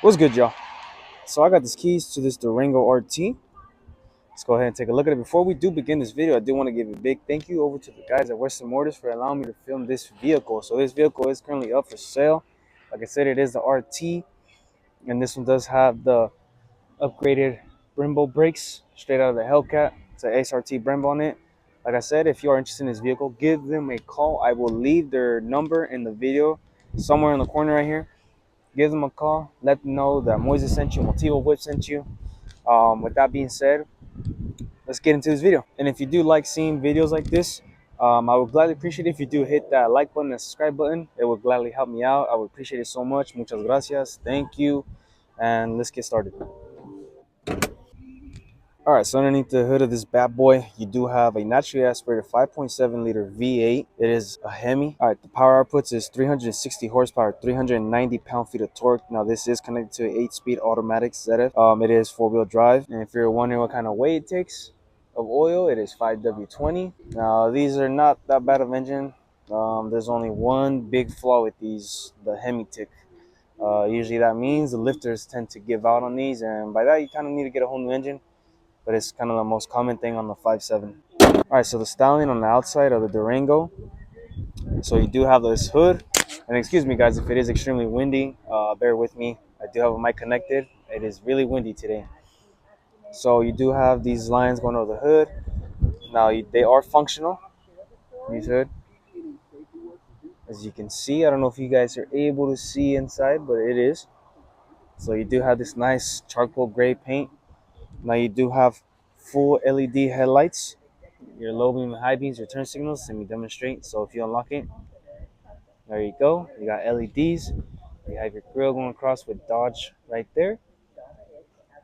What's good, y'all? So I got these keys to this Durango RT. Let's go ahead and take a look at it. Before we do begin this video, I do want to give a big thank you over to the guys at Western Motors for allowing me to film this vehicle. So this vehicle is currently up for sale. Like I said, it is the RT, and this one does have the upgraded Brembo brakes straight out of the Hellcat. It's an SRT Brembo on it. Like I said, if you are interested in this vehicle, give them a call. I will leave their number in the video somewhere in the corner right here. Give them a call. Let them know that Moises sent you, Motivo Whip sent you. With that being said, let's get into this video. And if you do like seeing videos like this, I would gladly appreciate it if you do hit that like button and subscribe button. It would gladly help me out. I would appreciate it so much. Muchas gracias. Thank you. And let's get started. All right, so underneath the hood of this bad boy, you do have a naturally aspirated 5.7 liter V8. It is a Hemi. All right, the power outputs is 360 horsepower, 390 pound-feet of torque. Now, this is connected to an 8-speed automatic ZF. It is 4-wheel drive. And if you're wondering what kind of weight it takes of oil, it is 5W20. Now, these are not that bad of engine. There's only one big flaw with these, the Hemi tick. Usually that means the lifters tend to give out on these, and by that you kind of need to get a whole new engine, but it's kind of the most common thing on the 5.7. All right, so the styling on the outside of the Durango. So you do have this hood, and excuse me guys if it is extremely windy, bear with me. I do have a mic connected. It is really windy today. So you do have these lines going over the hood. Now they are functional, these hood. As you can see, I don't know if you guys are able to see inside, but it is. So you do have this nice charcoal gray paint. Now you do have full LED headlights, your low beam and high beams, your turn signals. Let me demonstrate. So if you unlock it, there you go. You got LEDs. You have your grill going across with Dodge right there.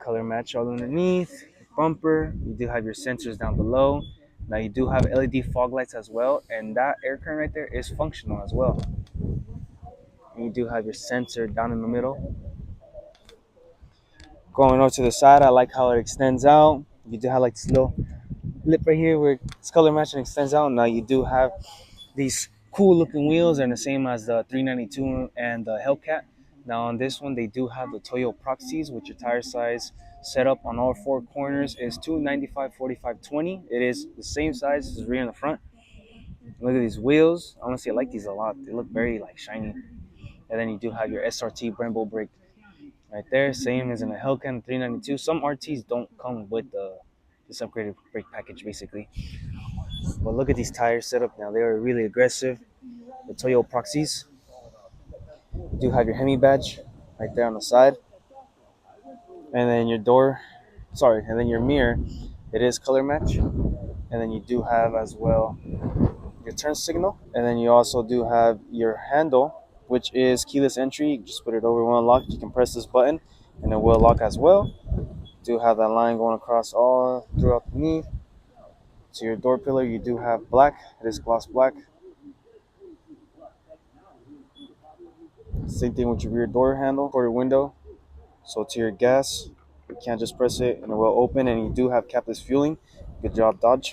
Color match all underneath. Your bumper. You do have your sensors down below. Now you do have LED fog lights as well, and that air current right there is functional as well. And you do have your sensor down in the middle. Going over to the side, I like how it extends out. You do have like this little lip right here where it's color match and extends out. Now you do have these cool looking wheels, are the same as the 392 and the Hellcat. Now on this one they do have the Toyo Proxies, which your tire size setup on all four corners is 295 45 20. It is the same size as the rear and the front. Look at these wheels. Honestly, I like these a lot. They look very like shiny. And then you do have your SRT Brembo brake right there, same as in the Hellcat 392. Some RTs don't come with this upgraded brake package basically. But look at these tires set up now. They are really aggressive. The Toyo Proxies. You do have your Hemi badge right there on the side. And then your door, and then your mirror, it is color match. And then you do have as well your turn signal. And then you also do have your handle, which is keyless entry. You just put it over one lock. You can press this button and it will lock as well. You do have that line going across all throughout the knee. To your door pillar, you do have black. It is gloss black. Same thing with your rear door handle for your window. So to your gas, you can't just press it and it will open, and you do have capless fueling. Good job, Dodge.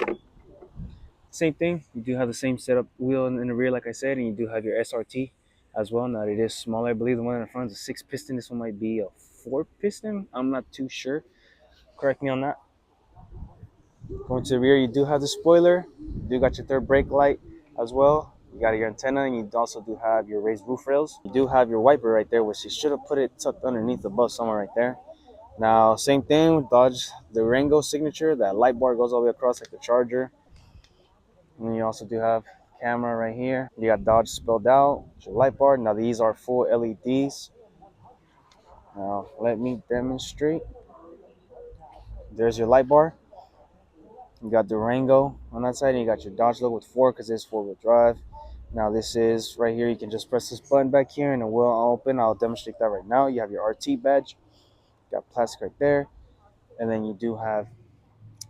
Same thing, you do have the same setup wheel in the rear like I said, and you do have your SRT as well. Now it is smaller. I believe the one in the front is a 6-piston. This one might be a 4-piston. I'm not too sure. Correct me on that. Going to the rear, you do have the spoiler. You do got your third brake light as well. You got your antenna, and you also do have your raised roof rails. You do have your wiper right there, which you should have put it tucked underneath the bus somewhere right there. Now, same thing with Dodge Durango signature. That light bar goes all the way across like the Charger. And you also do have camera right here. You got Dodge spelled out. Your light bar. Now these are full LEDs. Now let me demonstrate. There's your light bar. You got Durango on that side, and you got your Dodge logo with 4 because it's 4-wheel drive. Now this is right here. You can just press this button back here and it will open. I'll demonstrate that right now. You have your RT badge. You got plastic right there, and then you do have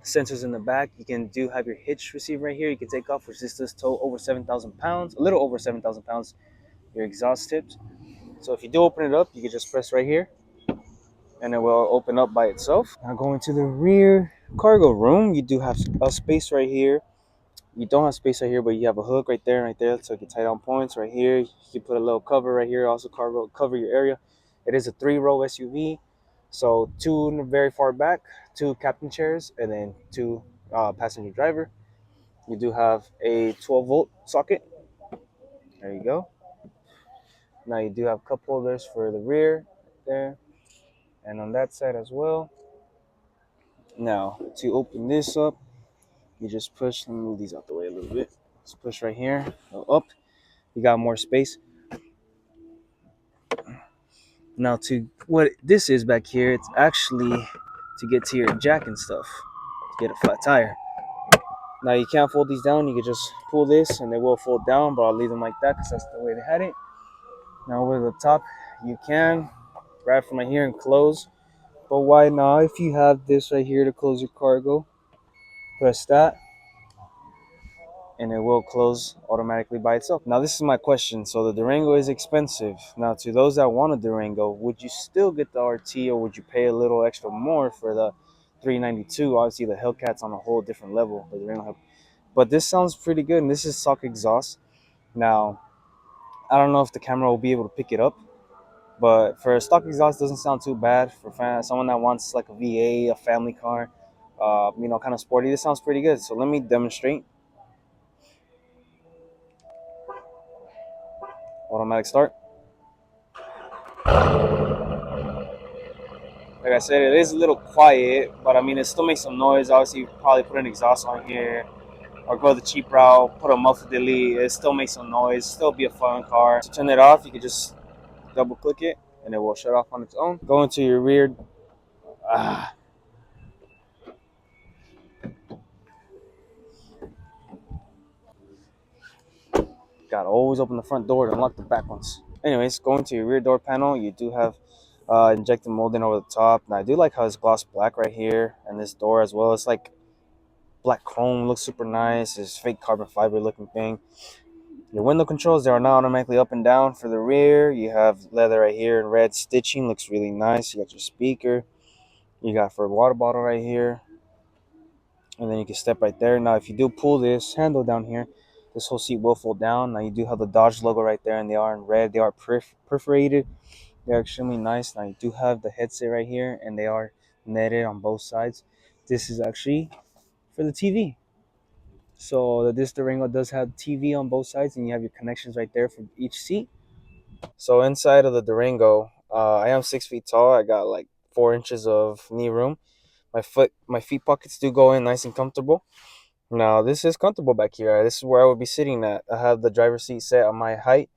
sensors in the back. You can do have your hitch receiver right here. You can take off, which is this tow over 7,000 pounds, a little over 7,000 pounds. Your exhaust tips. So if you do open it up, you can just press right here, and it will open up by itself. Now going to the rear cargo room, you do have a space right here. You don't have space right here, but you have a hook right there, so you can tie down points right here. You can put a little cover right here, also cover your area. It is a 3-row SUV. So two in the very far back, two captain chairs, and then two passenger driver. You do have a 12-volt socket. There you go. Now you do have cup holders for the rear there, and on that side as well. Now to open this up, you just push. Let me move these out the way a little bit. Just push right here, go up. You got more space. Now to what this is back here, it's actually to get to your jack and stuff, to get a flat tire. Now you can't fold these down. You can just pull this and they will fold down, but I'll leave them like that because that's the way they had it. Now over the top, you can grab from right here and close. But why not? If you have this right here to close your cargo, press that and it will close automatically by itself. Now this is my question. So the Durango is expensive. Now to those that want a Durango, would you still get the RT or would you pay a little extra more for the 392? Obviously the Hellcat's on a whole different level. The Durango, but this sounds pretty good, and this is stock exhaust. Now I don't know if the camera will be able to pick it up, but for a stock exhaust, doesn't sound too bad for someone that wants like a VA, a family car, kind of sporty. This sounds pretty good. So let me demonstrate. Automatic start. Like I said, it is a little quiet, but I mean, it still makes some noise. Obviously, you probably put an exhaust on here or go the cheap route, put a muffler delete. It still makes some noise. Still be a fun car. To turn it off, you can just double click it and it will shut off on its own. Go into your rear. Ah, Gotta always open the front door to unlock the back ones. Anyways, going to your rear door panel, you do have injected molding over the top. Now I do like how it's gloss black right here, and this door as well. It's like black chrome, looks super nice. It's fake carbon fiber looking thing. Your window controls, they are now automatically up and down for the rear. You have leather right here and red stitching, looks really nice. You got your speaker. You got for a water bottle right here, and then you can step right there. Now if you do pull this handle down here, this whole seat will fold down. Now you do have the Dodge logo right there, and they are in red. They are perforated. They're extremely nice. Now you do have the headset right here, and they are netted on both sides. This is actually for the TV. So this Durango does have TV on both sides, and you have your connections right there for each seat. So inside of the Durango, I am 6 feet tall. I got like 4 inches of knee room. My feet pockets do go in nice and comfortable. Now this is comfortable back here. This is where I would be sitting at. I have the driver's seat set on my height.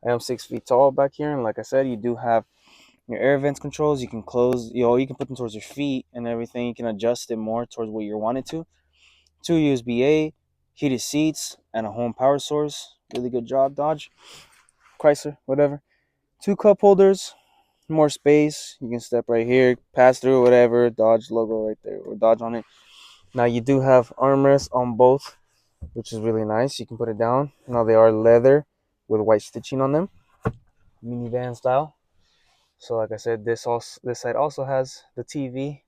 I am 6 feet tall back here, and like I said, you do have your air vents controls. You can close, you can put them towards your feet and everything. You can adjust it more towards what you want it to. Two USB-A, heated seats, and a home power source. Really good job, Dodge, Chrysler, whatever. Two cup holders, more space. You can step right here, pass through, whatever. Dodge logo right there, or Dodge on it. Now you do have armrests on both, which is really nice. You can put it down. Now they are leather with white stitching on them, minivan style. So like I said, this side also has the TV.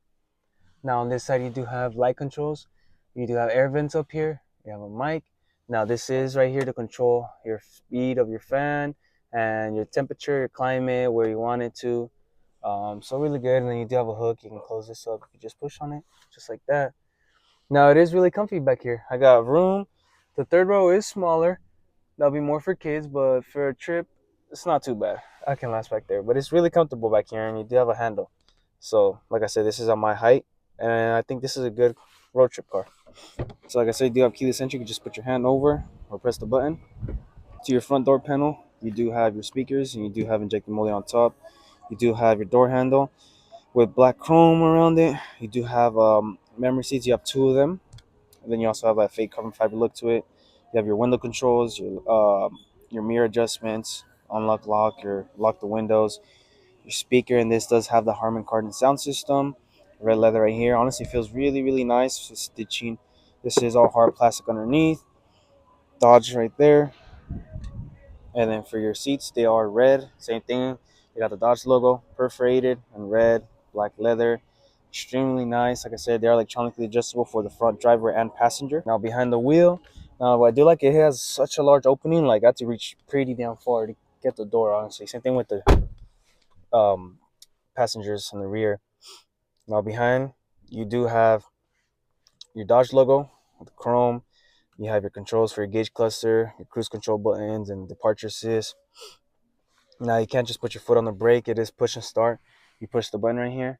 Now on this side you do have light controls. You do have air vents up here. You have a mic. Now this is right here to control your speed of your fan and your temperature, your climate, where you want it to. So really good. And then you do have a hook. You can close this up. You just push on it, just like that. Now it is really comfy back here. I got room. The third row is smaller. That'll be more for kids, but for a trip, it's not too bad. I can last back there, but it's really comfortable back here, and you do have a handle. So, like I said, this is on my height, and I think this is a good road trip car. So, like I said, you do have keyless entry. You can just put your hand over or press the button. To your front door panel, you do have your speakers, and you do have injected molding on top. You do have your door handle with black chrome around it. You do have memory seats. You have two of them. And then you also have that fake carbon fiber look to it. You have your window controls, your mirror adjustments, unlock lock, your lock the windows, your speaker, and this does have the Harman Kardon sound system. Red leather right here. Honestly, feels really, really nice. Stitching. This is all hard plastic underneath. Dodge right there. And then for your seats, they are red. Same thing. They got the Dodge logo, perforated and red, black leather. Extremely nice. Like I said, they're electronically adjustable for the front driver and passenger. Now behind the wheel, what I do like, it has such a large opening. Like I had to reach pretty damn far to get the door. Honestly, same thing with passengers in the rear. Now behind, you do have your Dodge logo with chrome. You have your controls for your gauge cluster, your cruise control buttons, and departure assist. Now you can't just put your foot on the brake. It is push and start. You push the button right here,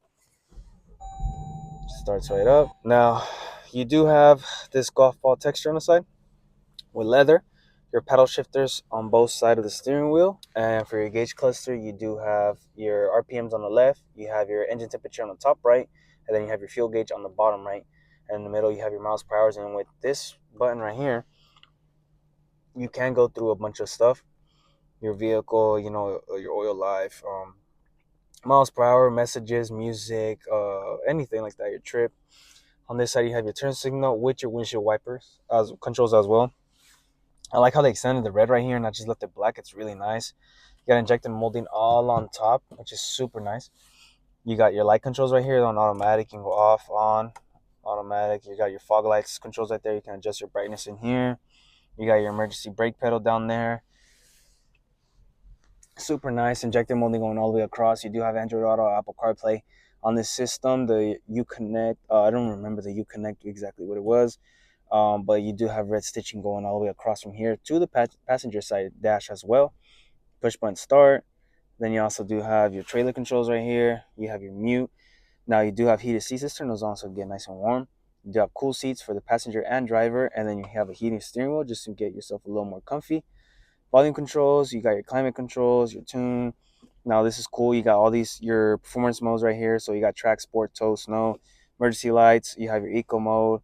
starts right up. Now you do have this golf ball texture on the side with leather. Your paddle shifters on both sides of the steering wheel, and for your gauge cluster, you do have your RPMs on the left. You have your engine temperature on the top right, and then you have your fuel gauge on the bottom right. And in the middle, you have your miles per hour. And with this button right here, you can go through a bunch of stuff. Your vehicle, your oil life, miles per hour, messages, music, anything like that. Your trip. On this side, you have your turn signal with your windshield wipers as controls as well. I like how they extended the red right here and not just left it black. It's really nice. You got injected molding all on top, which is super nice. You got your light controls right here on automatic. You can go off, on, automatic. You got your fog lights controls right there. You can adjust your brightness in here. You got your emergency brake pedal down there. Super nice. Injected molding going all the way across. You do have Android Auto, Apple CarPlay on this system. The Uconnect, I don't remember the Uconnect exactly what it was. But you do have red stitching going all the way across from here to the passenger side dash as well. Push button start. Then you also do have your trailer controls right here. You have your mute. Now you do have heated seats. Turn those on so get nice and warm. You do have cool seats for the passenger and driver, and then you have a heating steering wheel just to get yourself a little more comfy. Volume controls. You got your climate controls, your tune. Now this is cool. You got all these your performance modes right here. So you got track, sport, tow, snow, emergency lights. You have your eco mode,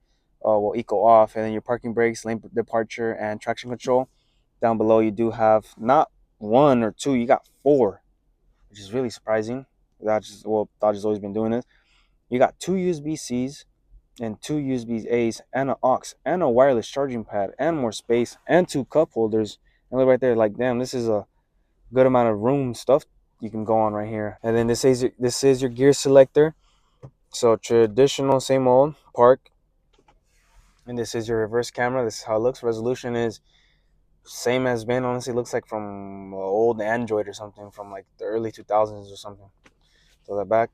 eco off, and then your parking brakes, lane departure, and traction control. Down below you do have not one or two, you got four, which is really surprising. Dodge has always been doing this. You got two USB Cs and two USB A's and an aux and a wireless charging pad and more space and two cup holders. And look right there, like damn, this is a good amount of room stuff you can go on right here. And then this is your gear selector. So traditional, same old park. And this is your reverse camera. This is how it looks. Resolution is same as been. Honestly, looks like from old Android or something from like the early 2000s or something. Throw that back.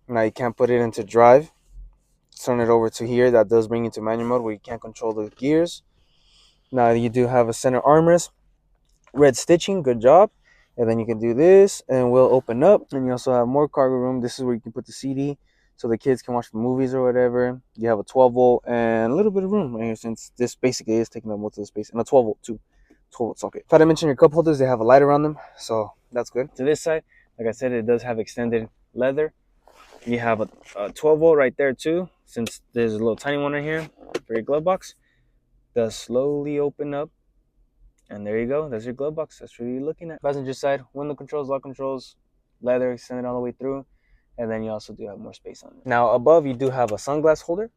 Now you can't put it into drive. Turn it over to here. That does bring you to manual mode where you can't control the gears. Now you do have a center armrest. Red stitching, good job. And then you can do this and we'll open up. And you also have more cargo room. This is where you can put the CD so the kids can watch the movies or whatever. You have a 12 volt and a little bit of room right here since this basically is taking up most of the space. And a 12 volt too. 12 volt socket. If I didn't mention your cup holders, they have a light around them. So that's good. To this side, like I said, it does have extended leather. You have a 12 volt right there too. Since there's a little tiny one right here for your glove box. Does slowly open up. And there you go. There's your glove box. That's what you're looking at. Passenger side, window controls, lock controls, leather extended all the way through. And then you also do have more space on it. Now above, you do have a sunglass holder.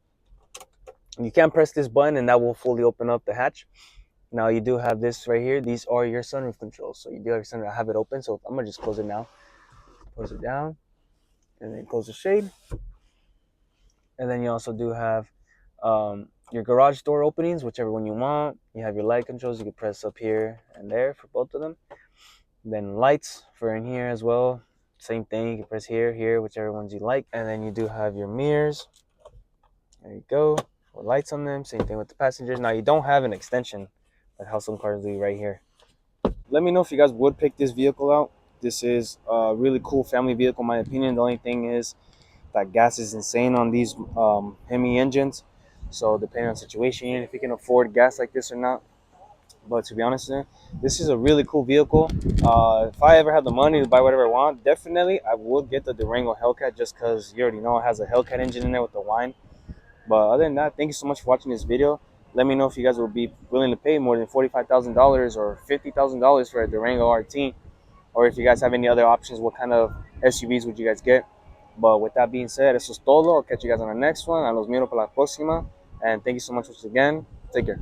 You can press this button and that will fully open up the hatch. Now you do have this right here. These are your sunroof controls. So you do have your sunroof. I have it open. So I'm going to just close it now. Close it down. And then close the shade. And then you also do have your garage door openings, whichever one you want. You have your light controls. You can press up here and there for both of them. Then lights for in here as well. Same thing. You can press here, here, whichever ones you like. And then you do have your mirrors. There you go. With lights on them. Same thing with the passengers. Now you don't have an extension like how some cars do right here. Let me know if you guys would pick this vehicle out. This is a really cool family vehicle in my opinion. The only thing is that gas is insane on these Hemi engines. So depending on the situation, if you can afford gas like this or not. But to be honest, this is a really cool vehicle. If I ever had the money to buy whatever I want, definitely I would get the Durango Hellcat just because you already know it has a Hellcat engine in there with the wine. But other than that, thank you so much for watching this video. Let me know if you guys will be willing to pay more than $45,000 or $50,000 for a Durango RT. Or if you guys have any other options, what kind of SUVs would you guys get? But with that being said, eso es todo. I'll catch you guys on the next one. A los miro para la próxima. And thank you so much once again. Take care.